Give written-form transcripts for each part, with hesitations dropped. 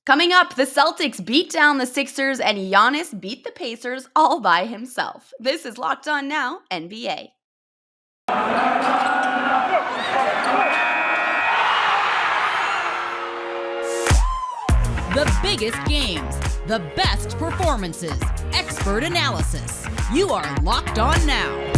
Coming up, the Celtics beat down the Sixers and Giannis beat the Pacers all by himself. This is Locked On Now, NBA. The biggest games, the best performances, expert analysis. You are Locked On Now.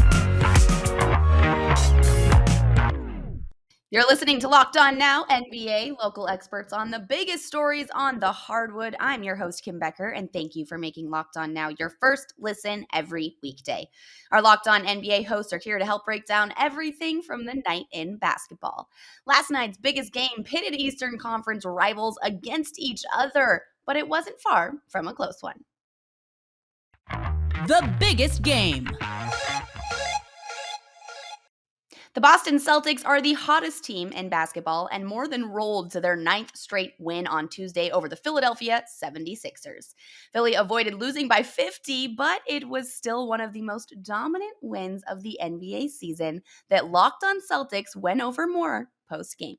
You're listening to Locked On Now, NBA, local experts on the biggest stories on the hardwood. I'm your host, Kim Becker, and thank you for making Locked On Now your first listen every weekday. Our Locked On NBA hosts are here to help break down everything from the night in basketball. Last night's biggest game pitted Eastern Conference rivals against each other, but it wasn't far from a close one. The biggest game. The Boston Celtics are the hottest team in basketball and more than rolled to their 9th straight win on Tuesday over the Philadelphia 76ers. Philly avoided losing by 50, but it was still one of the most dominant wins of the NBA season that Locked On Celtics went over more post-game.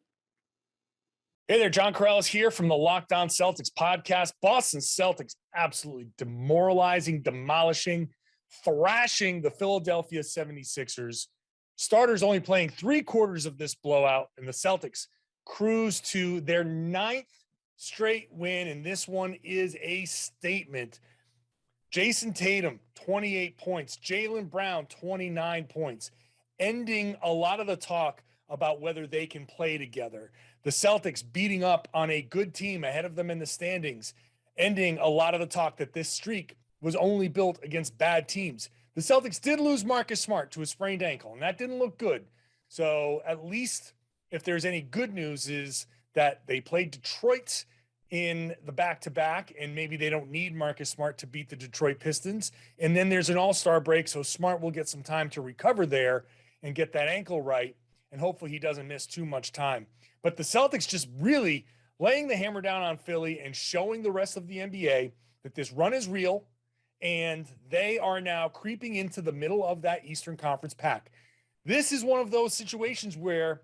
Hey there, John Corrales here from the Locked On Celtics podcast. Boston Celtics absolutely demoralizing, demolishing, thrashing the Philadelphia 76ers. Starters only playing 3/4 of this blowout, and the Celtics cruise to their 9th straight win, and this one is a statement. Jason Tatum, 28 points. Jaylen Brown, 29 points, ending a lot of the talk about whether they can play together. The Celtics beating up on a good team ahead of them in the standings, ending a lot of the talk that this streak was only built against bad teams. The Celtics did lose Marcus Smart to a sprained ankle, and that didn't look good. So at least if there's any good news is that they played Detroit in the back-to-back, and maybe they don't need Marcus Smart to beat the Detroit Pistons. And then there's an all-star break, so Smart will get some time to recover there and get that ankle right, and hopefully he doesn't miss too much time. But the Celtics just really laying the hammer down on Philly and showing the rest of the NBA that this run is real, and they are now creeping into the middle of that Eastern Conference pack. This is one of those situations where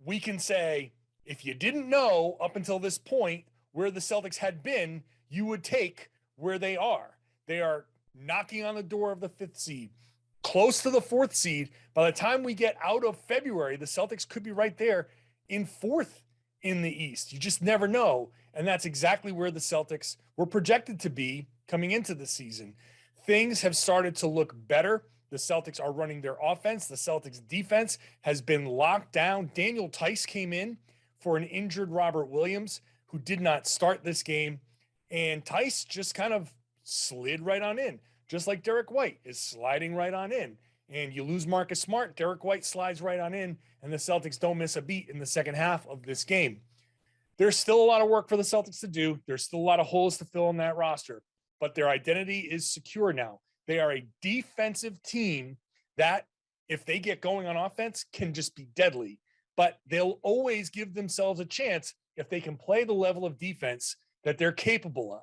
we can say, if you didn't know up until this point where the Celtics had been, you would take where they are. They are knocking on the door of the 5th seed, close to the 4th seed. By the time we get out of February, the Celtics could be right there in 4th in the East. You just never know. And that's exactly where the Celtics were projected to be coming into the season. Things have started to look better. The Celtics are running their offense. The Celtics defense has been locked down. Daniel Tice came in for an injured Robert Williams, who did not start this game. And Tice just kind of slid right on in, just like Derek White is sliding right on in. And you lose Marcus Smart, Derek White slides right on in, and the Celtics don't miss a beat in the second half of this game. There's still a lot of work for the Celtics to do. There's still a lot of holes to fill in that roster, but their identity is secure now. They are a defensive team that, if they get going on offense, can just be deadly, but they'll always give themselves a chance if they can play the level of defense that they're capable of.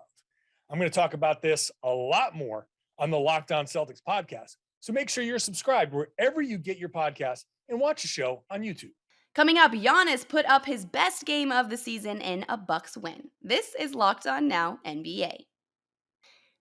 I'm going to talk about this a lot more on the Locked On Celtics podcast. So make sure you're subscribed wherever you get your podcast and watch the show on YouTube. Coming up, Giannis put up his best game of the season in a Bucks win. This is Locked On Now, NBA.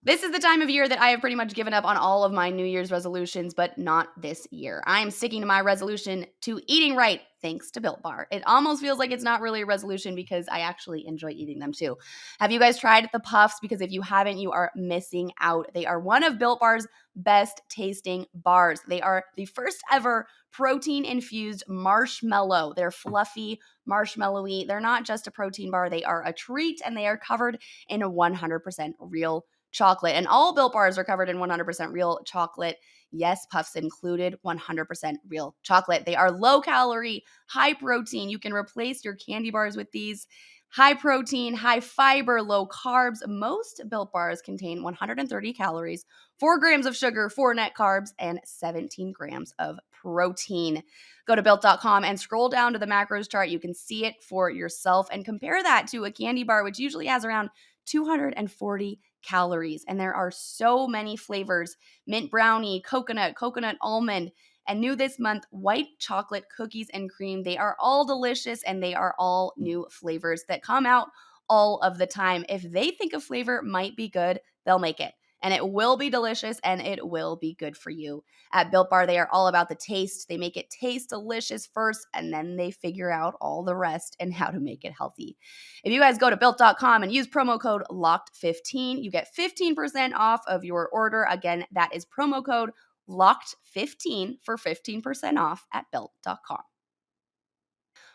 This is the time of year that I have pretty much given up on all of my New Year's resolutions, but not this year. I am sticking to my resolution to eating right, thanks to Built Bar. It almost feels like it's not really a resolution because I actually enjoy eating them too. Have you guys tried the Puffs? Because if you haven't, you are missing out. They are one of Built Bar's best tasting bars. They are the first ever protein-infused marshmallow. They're fluffy, marshmallowy. They're not just a protein bar. They are a treat, and they are covered in a 100% real chocolate. And all Built Bars are covered in 100% real chocolate. Yes, Puffs included, 100% real chocolate. They are low calorie, high protein. You can replace your candy bars with these. High protein, high fiber, low carbs. Most Built Bars contain 130 calories, 4 grams of sugar, 4 net carbs, and 17 grams of protein. Go to Built.com and scroll down to the macros chart. You can see it for yourself and compare that to a candy bar, which usually has around 240 calories. And there are so many flavors: mint brownie, coconut almond, and new this month, white chocolate cookies and cream. They are all delicious, and they are all new flavors that come out all of the time. If they think a flavor might be good, they'll make it. And it will be delicious and it will be good for you. At Built Bar, they are all about the taste. They make it taste delicious first, and then they figure out all the rest and how to make it healthy. If you guys go to built.com and use promo code LOCKED15, you get 15% off of your order. Again, that is promo code LOCKED15 for 15% off at built.com.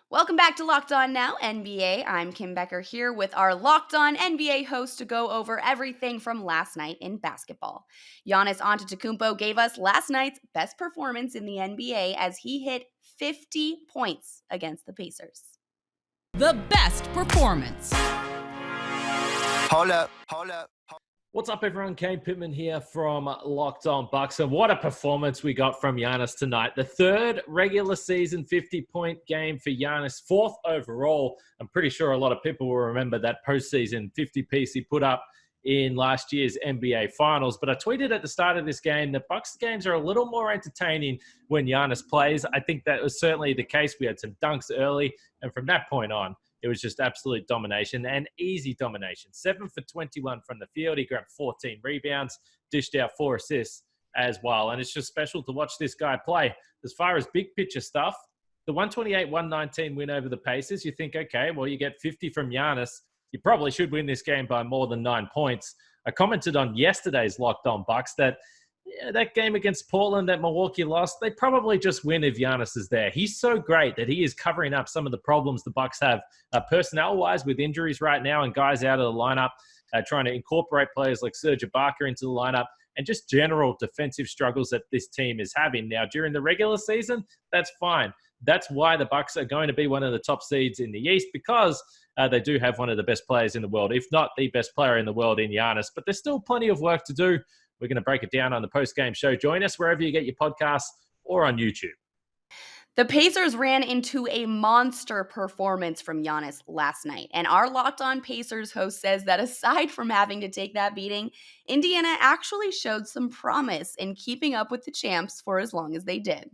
Welcome back to Locked On Now NBA. I'm Kim Becker here with our Locked On NBA host to go over everything from last night in basketball. Giannis Antetokounmpo gave us last night's best performance in the NBA as he hit 50 points against the Pacers. The best performance. Hold up. What's up, everyone? Kane Pittman here from Locked On Bucks. And what a performance we got from Giannis tonight. The third regular season 50-point game for Giannis, fourth overall. I'm pretty sure a lot of people will remember that postseason 50-piece he put up in last year's NBA Finals. But I tweeted at the start of this game that Bucks games are a little more entertaining when Giannis plays. I think that was certainly the case. We had some dunks early, and from that point on, it was just absolute domination and easy domination. 7 for 21 from the field. He grabbed 14 rebounds, dished out 4 assists as well. And it's just special to watch this guy play. As far as big picture stuff, the 128-119 win over the Pacers, you think, okay, well, you get 50 from Giannis. You probably should win this game by more than 9 points. I commented on yesterday's Locked On Bucks that that game against Portland that Milwaukee lost, they probably just win if Giannis is there. He's so great that he is covering up some of the problems the Bucks have personnel-wise with injuries right now and guys out of the lineup, trying to incorporate players like Serge Ibaka into the lineup, and just general defensive struggles that this team is having. Now, during the regular season, that's fine. That's why the Bucks are going to be one of the top seeds in the East, because they do have one of the best players in the world, if not the best player in the world in Giannis. But there's still plenty of work to do. We're going to break it down on the post-game show. Join us wherever you get your podcasts or on YouTube. The Pacers ran into a monster performance from Giannis last night. And our Locked On Pacers host says that aside from having to take that beating, Indiana actually showed some promise in keeping up with the champs for as long as they did.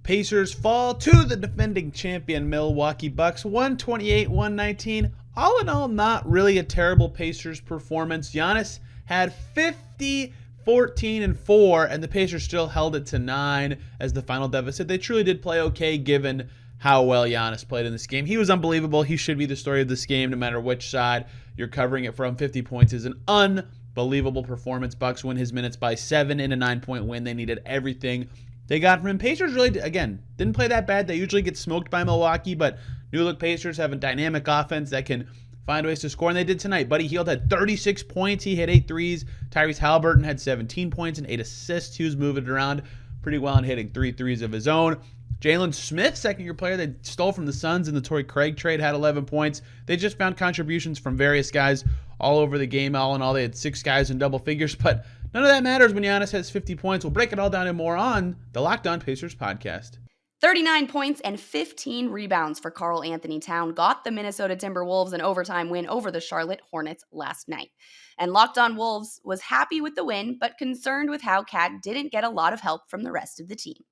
Pacers fall to the defending champion Milwaukee Bucks, 128-119. All in all, not really a terrible Pacers performance. Giannis had 50, 14, and 4, and the Pacers still held it to 9 as the final deficit. They truly did play okay given how well Giannis played in this game. He was unbelievable. He should be the story of this game no matter which side you're covering it from. 50 points is an unbelievable performance. Bucks win his minutes by 7 in a 9-point win. They needed everything they got from him. Pacers really, again, didn't play that bad. They usually get smoked by Milwaukee, but new-look Pacers have a dynamic offense that can find ways to score, and they did tonight. Buddy Hield had 36 points. He hit 8 threes. Tyrese Halliburton had 17 points and 8 assists. He was moving it around pretty well and hitting 3 threes of his own. Jalen Smith, second-year player they stole from the Suns in the Torrey Craig trade, had 11 points. They just found contributions from various guys all over the game. All in all, they had 6 guys in double figures, but none of that matters when Giannis has 50 points. We'll break it all down and more on the Locked On Pacers podcast. 39 points and 15 rebounds for Karl Anthony Towns got the Minnesota Timberwolves an overtime win over the Charlotte Hornets last night. And Locked On Wolves was happy with the win, but concerned with how Cat didn't get a lot of help from the rest of the team.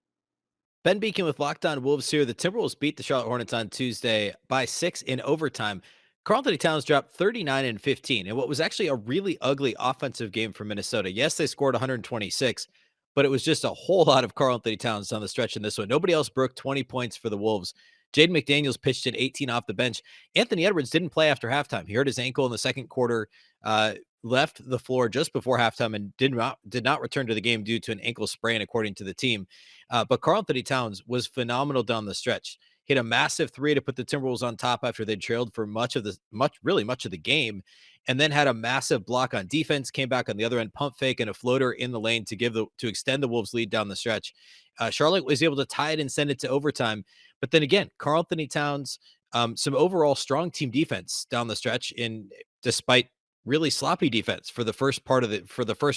Ben Beacon with Locked On Wolves here. The Timberwolves beat the Charlotte Hornets on Tuesday by 6 in overtime. Karl Anthony Towns dropped 39 and 15 in what was actually a really ugly offensive game for Minnesota. Yes, they scored 126, but it was just a whole lot of Karl Anthony Towns on the stretch in this one. Nobody else broke 20 points for the Wolves. Jaden McDaniels pitched in 18 off the bench. Anthony Edwards didn't play after halftime. He hurt his ankle in the second quarter, left the floor just before halftime, and did not return to the game due to an ankle sprain, according to the team. But Karl Anthony Towns was phenomenal down the stretch. Hit a massive 3 to put the Timberwolves on top after they trailed for much of the game, and then had a massive block on defense. Came back on the other end, pump fake and a floater in the lane to extend the Wolves' lead down the stretch. Charlotte was able to tie it and send it to overtime. But then again, Karl Anthony Towns, some overall strong team defense down the stretch, despite really sloppy defense for the first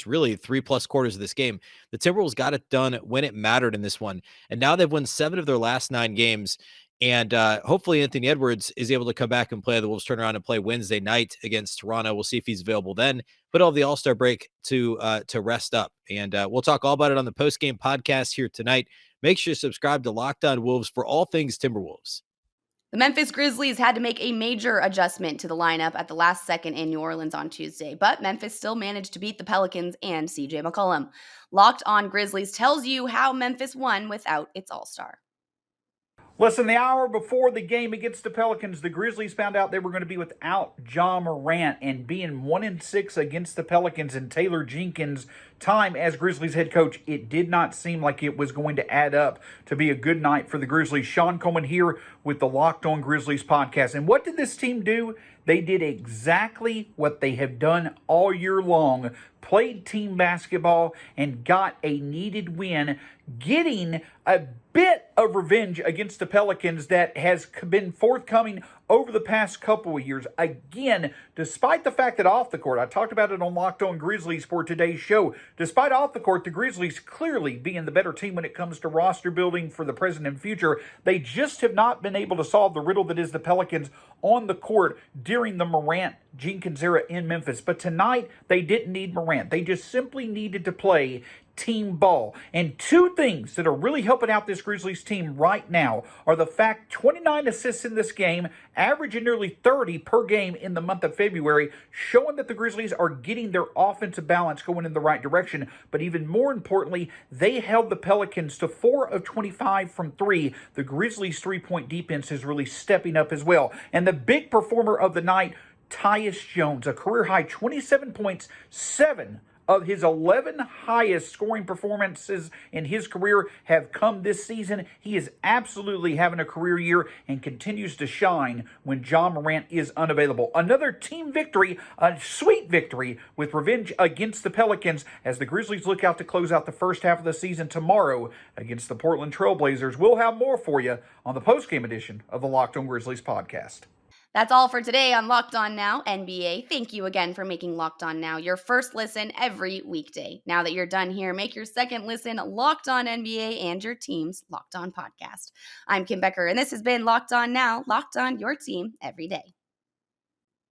really 3+ quarters of this game. The Timberwolves got it done when it mattered in this one. And now they've won 7 of their last 9 games. And hopefully Anthony Edwards is able to come back and play. The Wolves turn around and play Wednesday night against Toronto. We'll see if he's available then. But all the All-Star break to rest up. And we'll talk all about it on the post-game podcast here tonight. Make sure to subscribe to Locked On Wolves for all things Timberwolves. The The Memphis Grizzlies had to make a major adjustment to the lineup at the last second in New Orleans on Tuesday, but Memphis still managed to beat the Pelicans and CJ McCollum. Locked On Grizzlies tells you how Memphis won without its all-star. Less than the hour before the game against the Pelicans, the Grizzlies found out they were going to be without Ja Morant, and being 1-6 against the Pelicans and Taylor Jenkins' time as Grizzlies head coach, it did not seem like it was going to add up to be a good night for the Grizzlies. Sean Coleman here with the Locked On Grizzlies podcast. And what did this team do? They did exactly what they have done all year long, played team basketball and got a needed win, getting a bit of revenge against the Pelicans that has been forthcoming over the past couple of years. Again, despite the fact that off the court, I talked about it on Locked On Grizzlies for today's show, despite off the court, the Grizzlies clearly being the better team when it comes to roster building for the present and future, they just have not been able to solve the riddle that is the Pelicans on the court during the Morant-Jenkins era in Memphis. But tonight, they didn't need Morant. They just simply needed to play team ball. And two things that are really helping out this Grizzlies team right now are the fact 29 assists in this game, averaging nearly 30 per game in the month of February, showing that the Grizzlies are getting their offensive balance going in the right direction. But even more importantly, they held the Pelicans to 4 of 25 from 3. The Grizzlies' three-point defense is really stepping up as well. And the big performer of the night, Tyus Jones, a career-high 27 points, 7 of his 11 highest scoring performances in his career have come this season. He is absolutely having a career year and continues to shine when Ja Morant is unavailable. Another team victory, a sweet victory with revenge against the Pelicans as the Grizzlies look out to close out the first half of the season tomorrow against the Portland Trailblazers. We'll have more for you on the postgame edition of the Locked On Grizzlies podcast. That's all for today on Locked On Now NBA. Thank you again for making Locked On Now your first listen every weekday. Now that you're done here, make your second listen Locked On NBA and your team's Locked On podcast. I'm Kim Becker, and this has been Locked On Now, Locked On Your Team Every Day.